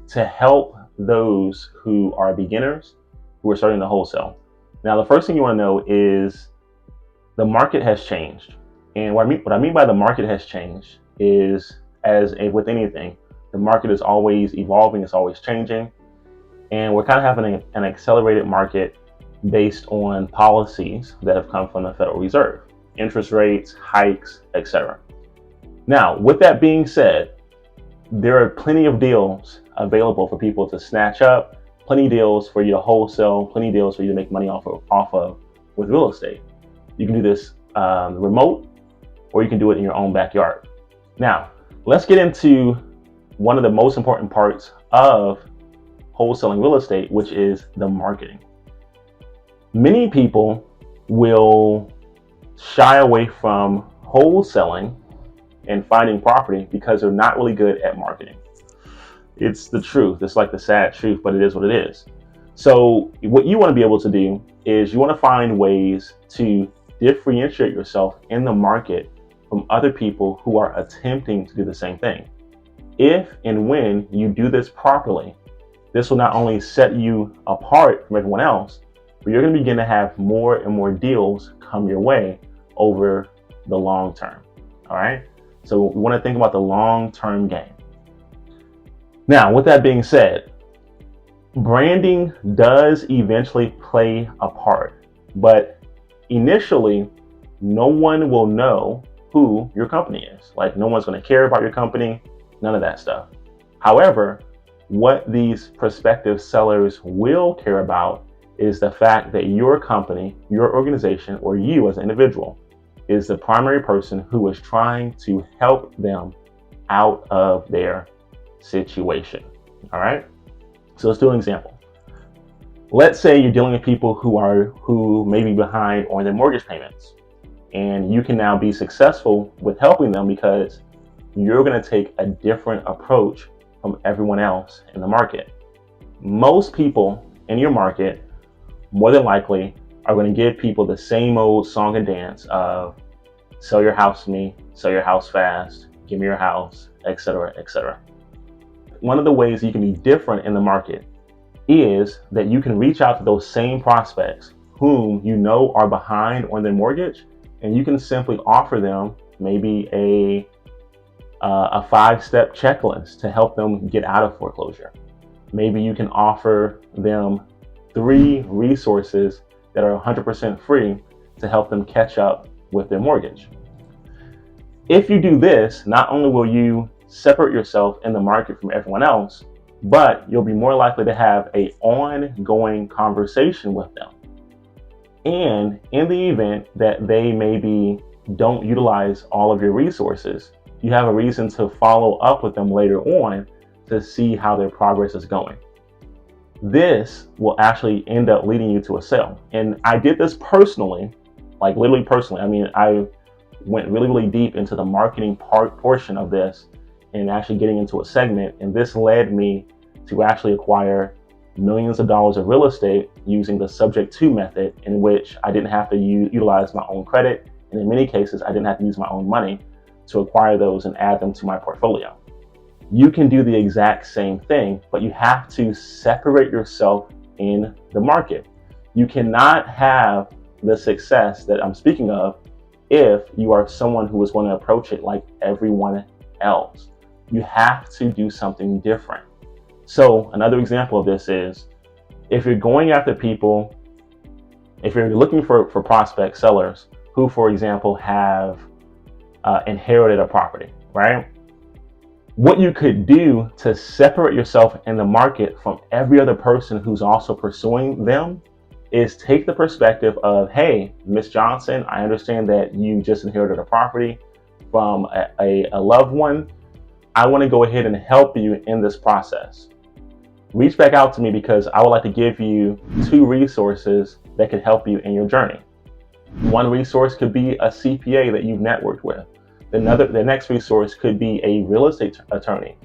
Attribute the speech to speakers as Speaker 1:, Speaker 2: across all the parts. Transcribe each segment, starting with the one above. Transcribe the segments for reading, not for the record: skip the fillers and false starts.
Speaker 1: to help those who are beginners who are starting to wholesale. Now, the first thing you want to know is the market has changed. And what I mean by the market has changed is, with anything, the market is always evolving, it's always changing. And we're kind of having an accelerated market based on policies that have come from the Federal Reserve, interest rates, hikes, etc. Now, with that being said, there are plenty of deals available for people to snatch up, plenty of deals for you to wholesale, plenty of deals for you to make money off of with real estate. You can do this remote, or you can do it in your own backyard. Now, let's get into one of the most important parts of wholesaling real estate, which is the marketing. Many people will shy away from wholesaling and finding property because they're not really good at marketing. It's the truth. It's like the sad truth, but it is what it is. So what you want to be able to do is you want to find ways to differentiate yourself in the market from other people who are attempting to do the same thing. If and when you do this properly, this will not only set you apart from everyone else, but you're going to begin to have more and more deals come your way over the long term. All right. So we want to think about the long-term game. Now, with that being said, branding does eventually play a part, but initially, no one will know who your company is. Like, no one's going to care about your company, none of that stuff. However, what these prospective sellers will care about is the fact that your company, your organization, or you as an individual is the primary person who is trying to help them out of their situation. All right. So let's do an example. Let's say you're dealing with people who may be behind on their mortgage payments, and you can now be successful with helping them because you're going to take a different approach from everyone else in the market. Most people in your market, more than likely, are going to give people the same old song and dance of sell your house to me, sell your house fast, give me your house, etc., etc. One of the ways you can be different in the market is that you can reach out to those same prospects whom you know are behind on their mortgage, and you can simply offer them maybe a 5-step checklist to help them get out of foreclosure. Maybe you can offer them 3 resources that are 100% free to help them catch up with their mortgage. If you do this, not only will you separate yourself in the market from everyone else, but you'll be more likely to have an ongoing conversation with them. And in the event that they maybe don't utilize all of your resources, you have a reason to follow up with them later on to see how their progress is going. This will actually end up leading you to a sale. And I did this personally, like literally personally. I mean, I went really, really deep into the marketing portion of this and actually getting into a segment. And this led me to actually acquire millions of dollars of real estate using the subject to method, in which I didn't have to utilize my own credit. And in many cases, I didn't have to use my own money to acquire those and add them to my portfolio. You can do the exact same thing, but you have to separate yourself in the market. You cannot have the success that I'm speaking of if you are someone who is going to approach it like everyone else. You have to do something different. So another example of this is, if you're going after people, if you're looking for prospect sellers who, for example, have inherited a property, right? What you could do to separate yourself in the market from every other person who's also pursuing them is take the perspective of, hey, Miss Johnson, I understand that you just inherited a property from a loved one. I want to go ahead and help you in this process. Reach back out to me because I would like to give you 2 resources that could help you in your journey. One resource could be a CPA that you've networked with. The next resource could be a real estate attorney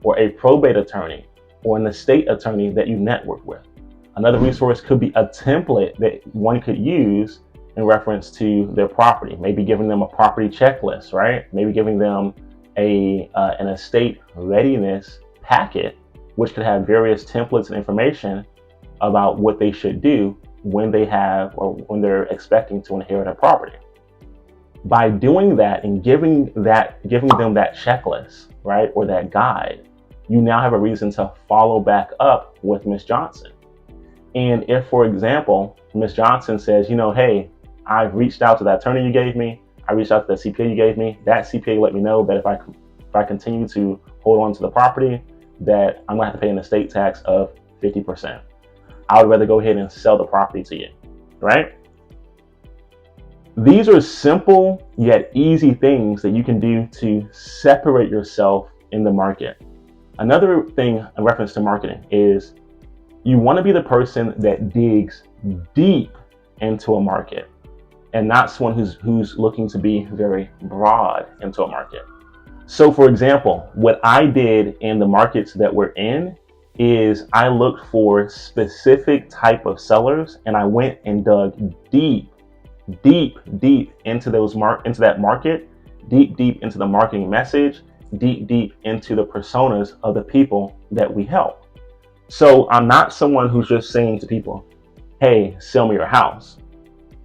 Speaker 1: or a probate attorney or an estate attorney that you network with. Another resource could be a template that one could use in reference to their property, maybe giving them a property checklist, right? Maybe giving them an estate readiness packet which could have various templates and information about what they should do when they have or when they're expecting to inherit a property. By doing that and giving them that checklist, right, or that guide, you now have a reason to follow back up with Ms. Johnson. And if, for example, Ms. Johnson says, hey, I've reached out to that attorney you gave me, I reached out to the CPA you gave me, that CPA let me know that if I continue to hold on to the property, that I'm gonna have to pay an estate tax of 50%. I would rather go ahead and sell the property to you, right? These are simple yet easy things that you can do to separate yourself in the market. Another thing in reference to marketing is you want to be the person that digs deep into a market and not someone who's looking to be very broad into a market. So for example, what I did in the markets that we're in is I looked for specific type of sellers and I went and dug deep into that market, deep into the marketing message, deep into the personas of the people that we help. So I'm not someone who's just saying to people, hey, sell me your house.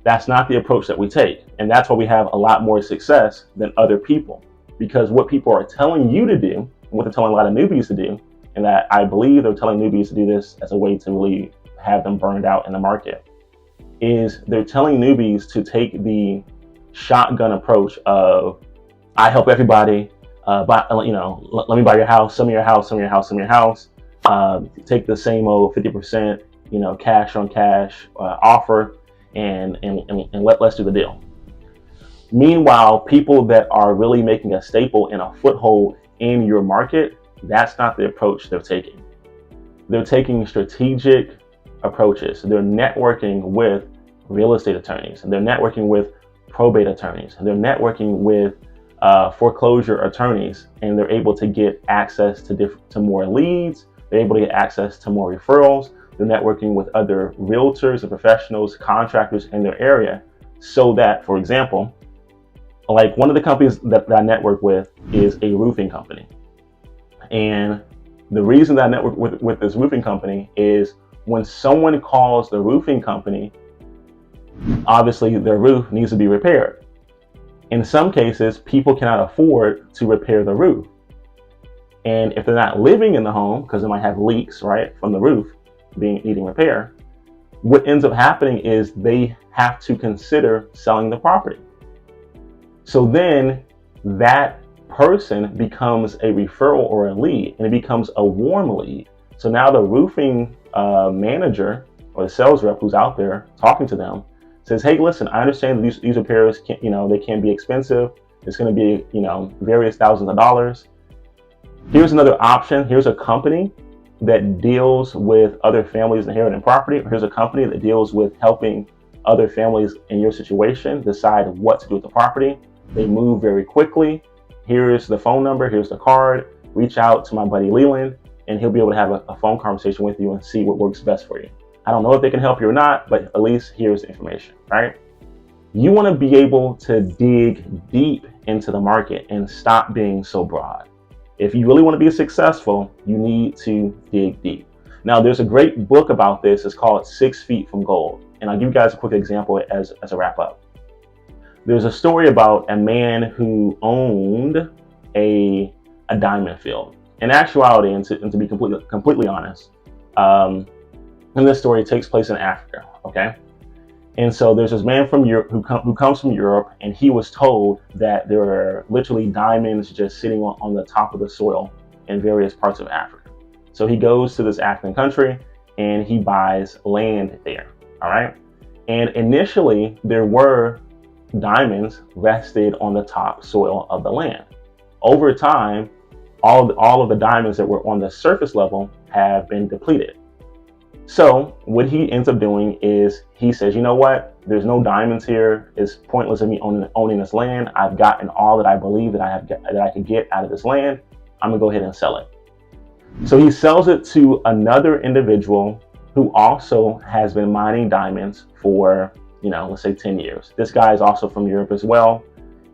Speaker 1: That's not the approach that we take. And that's why we have a lot more success than other people, because what people are telling you to do, and what they're telling a lot of newbies to do, and that I believe they're telling newbies to do this as a way to really have them burned out in the market, is they're telling newbies to take the shotgun approach of, I help everybody, let me buy your house, sell me your house, sell me your house, sell me your house, take the same old 50%, cash on cash offer, and let's do the deal. Meanwhile, people that are really making a staple and a foothold in your market, that's not the approach they're taking. They're taking strategic approaches. They're networking with real estate attorneys, and they're networking with probate attorneys, and they're networking with foreclosure attorneys, and they're able to get access to more leads. They're able to get access to more referrals. They're networking with other realtors and professionals, contractors in their area, so that, for example, like one of the companies that I network with is a roofing company. And the reason that I network with this roofing company is when someone calls the roofing company, obviously their roof needs to be repaired. In some cases, people cannot afford to repair the roof. And if they're not living in the home, because they might have leaks, right, from the roof needing repair, what ends up happening is they have to consider selling the property. So then that person becomes a referral or a lead, and it becomes a warm lead. So now the roofing manager or the sales rep who's out there talking to them says, hey, listen, I understand that these repairs they can be expensive. It's going to be, various thousands of dollars. Here's another option. Here's a company that deals with other families inheriting property. Here's a company that deals with helping other families in your situation decide what to do with the property. They move very quickly. Here's the phone number. Here's the card. Reach out to my buddy Leland, and he'll be able to have a phone conversation with you and see what works best for you. I don't know if they can help you or not, but at least here's the information, right? You want to be able to dig deep into the market and stop being so broad. If you really want to be successful, you need to dig deep. Now, there's a great book about this. It's called 6 Feet from Gold. And I'll give you guys a quick example as a wrap up. There's a story about a man who owned a diamond field. In actuality, and to be completely honest, and this story takes place in Africa, okay? And so there's this man from Europe who comes from Europe, and he was told that there are literally diamonds just sitting on the top of the soil in various parts of Africa. So he goes to this African country and he buys land there, all right? And initially there were diamonds rested on the top soil of the land. Over time, all of the diamonds that were on the surface level have been depleted. So what he ends up doing is he says, you know what? There's no diamonds here. It's pointless of me owning this land. I've gotten all that I believe that I could get out of this land. I'm gonna go ahead and sell it. So he sells it to another individual who also has been mining diamonds for, let's say 10 years. This guy is also from Europe as well.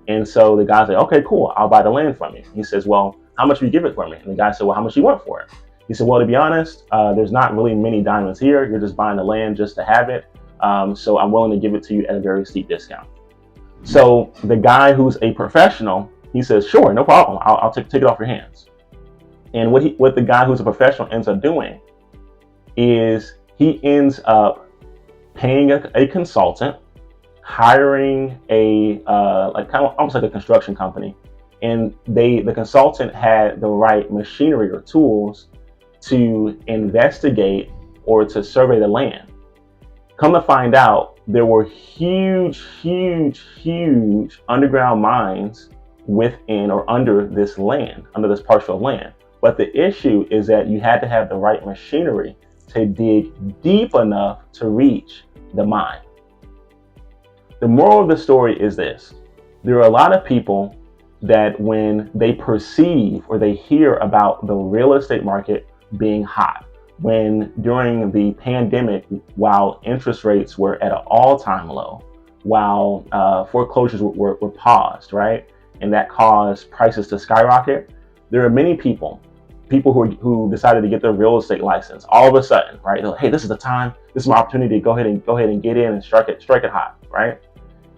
Speaker 1: And so the guy's like, okay, cool. I'll buy the land from you. He says, well, how much will you give it for me? And the guy said, well, how much do you want for it? He said, well, to be honest, there's not really many diamonds here. You're just buying the land just to have it. So I'm willing to give it to you at a very steep discount. So the guy who's a professional, he says, sure, no problem. I'll take it off your hands. And what the guy who's a professional ends up doing is he ends up paying a consultant, hiring a like kind of almost like a construction company, and the consultant had the right machinery or tools to investigate or to survey the land. Come to find out, there were huge underground mines within or under this land, under this parcel of land. But the issue is that you had to have the right machinery to dig deep enough to reach the mine. The moral of the story is this: there are a lot of people that when they perceive or they hear about the real estate market being hot, when during the pandemic, while interest rates were at an all-time low, while foreclosures were paused, right? And that caused prices to skyrocket. There are many people who decided to get their real estate license all of a sudden, right? They're like, hey, this is the time, this is my opportunity to go ahead and get in and strike it hot, right?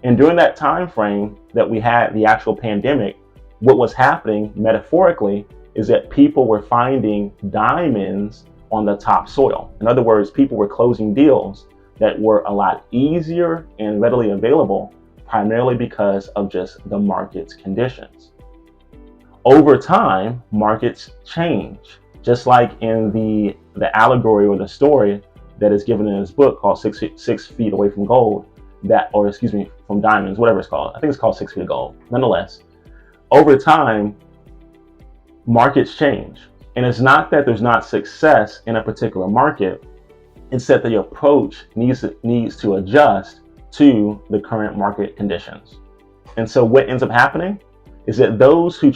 Speaker 1: And during that time frame that we had the actual pandemic, what was happening metaphorically is that people were finding diamonds on the top soil. In other words, people were closing deals that were a lot easier and readily available, primarily because of just the market's conditions. Over time, markets change, just like in the allegory or the story that is given in this book called Six Feet Away from Gold, from diamonds, whatever it's called. I think it's called 6 Feet of Gold. Nonetheless, over time, markets change. And it's not that there's not success in a particular market, it's that the approach needs to adjust to the current market conditions. And so what ends up happening is that those who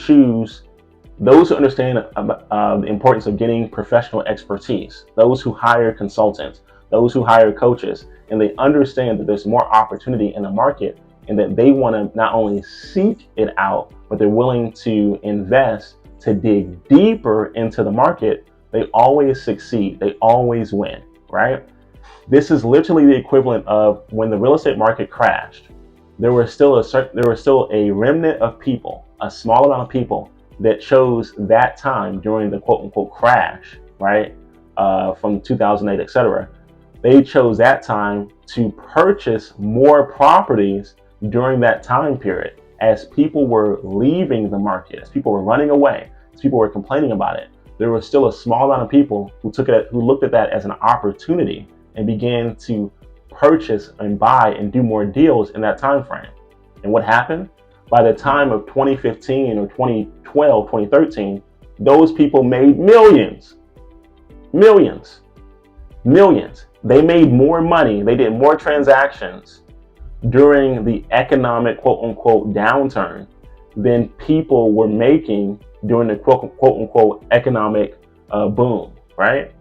Speaker 1: understand the importance of getting professional expertise, those who hire consultants, those who hire coaches, and they understand that there's more opportunity in the market and that they want to not only seek it out, but they're willing to invest to dig deeper into the market, they always succeed. They always win, right? This is literally the equivalent of when the real estate market crashed. There was still a remnant of people, a small amount of people that chose that time during the quote unquote crash, right? From 2008, etc. They chose that time to purchase more properties during that time period. As people were leaving the market, as people were running away, as people were complaining about it, there was still a small amount of people who looked at that as an opportunity and began to purchase and buy and do more deals in that time frame. And what happened? By the time of 2015 or 2012, 2013, those people made millions. They made more money. They did more transactions during the economic quote unquote downturn than people were making during the quote unquote economic boom, right?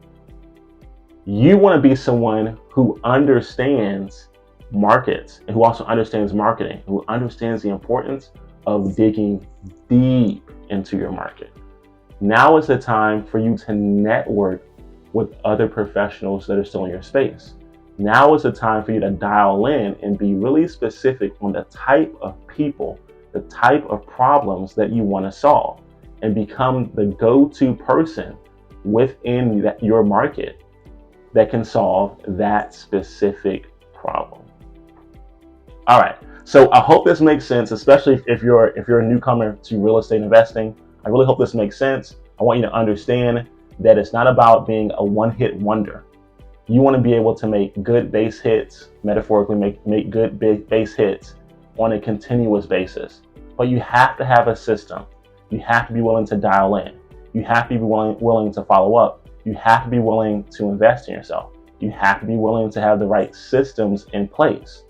Speaker 1: You want to be someone who understands markets and who also understands marketing, who understands the importance of digging deep into your market. Now is the time for you to network with other professionals that are still in your space. Now is the time for you to dial in and be really specific on the type of people, the type of problems that you want to solve, and become the go-to person within your market that can solve that specific problem. All right, so I hope this makes sense, especially if you're a newcomer to real estate investing. I really hope this makes sense. I want you to understand that it's not about being a one-hit wonder. You want to be able to make good base hits, metaphorically make good big base hits on a continuous basis. But you have to have a system. You have to be willing to dial in. You have to be willing to follow up. You have to be willing to invest in yourself. You have to be willing to have the right systems in place.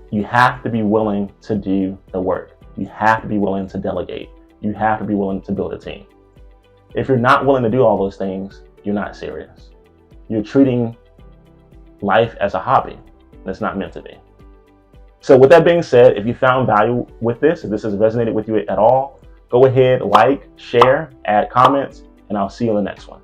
Speaker 1: You have to be willing to do the work. You have to be willing to delegate. You have to be willing to build a team. If you're not willing to do all those things, you're not serious. You're treating life as a hobby that's not meant to be. So with that being said, if you found value with this, if this has resonated with you at all, go ahead, like, share, add comments, and I'll see you in the next one.